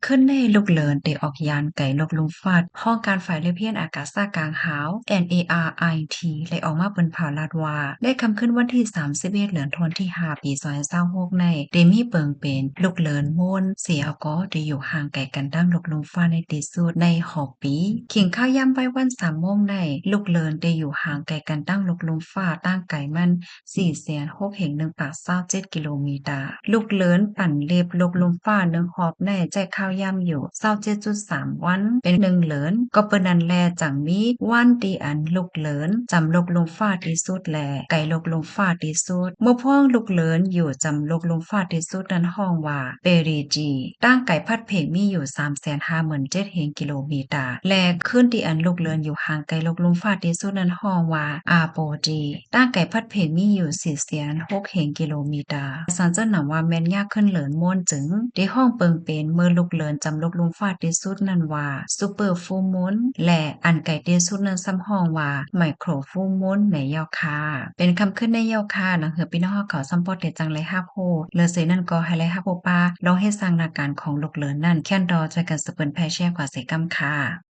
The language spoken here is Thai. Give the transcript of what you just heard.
ขึ้นในลูกเลินได้ออกยานไก่ลบลุมฟาดห้องการฝ่ายเลเพียนอากาศซากลางหาว NARIT เลยออกมาเปิ้นเผาลาดว่าได้คำขึ้นวันที่31เดือนธันวาคมที่5ปี2026ในได้มีเปิงเป็นลูกเลินโมนเสียก็ได้อยู่ห่างไกลกันดั้งลบลุมฟาดในที่สุดในหอบปีขิงข้าวย่ำไว้วัน3โมงในลูกเลินได้อยู่ห่างไกลกันดั้งลบลุมฟาดตั้งไก่มัน406 1.27กิโลเมตรลูกเลินปั่นเล็บลกลุมฟ้า1หอบในใจข้าวย่ำอยู่27.3วันเป็น1เหลินก็เปิ้นนั้นแลจังมีวันตีอันลูกเลินจำลกลุมฟ้าที่สุดแลไก่ลกลุมฟ้าที่สุดเมื่อพ่วงลูกเลินอยู่จำลกลุมฟ้าที่สุดนั้นห้องว่าเปรีจีตั้งไก่พัดเพกมีอยู่357,000กิโลเมตรและขึ้นที่อันลูกเลินอยู่ห่างไกลลกลุมฟ้าที่สุดนั้นห้องว่าอาโปจีตั้งไก่พัดเพกมีอยู่406,000กิโลเมตรสันเจ้าหนำว่าแม่นยากขึ้นเหลินม่วนจึงที่ห้องเปิงเป็นเมื่อลูกเลินจำลูกลุมฟาดที่สุดนั้นว่าซูเปอร์ฟูมูนและอันไก่ที่สุดนั้นซ้ำห้องว่าไมโครฟูมูนในยอคาเป็นคำขึ้นในยอคาหนังเหือพี่น้องเขาซ้ำปอดเดจังไรฮับโฮเลอเซนั่นก็ให้ไรฮับโฮปาลองให้สร้างนาการของลูกเลินนั่นแค่นดอจะกันสเปินแพเช่กว่าเสกำค่ะ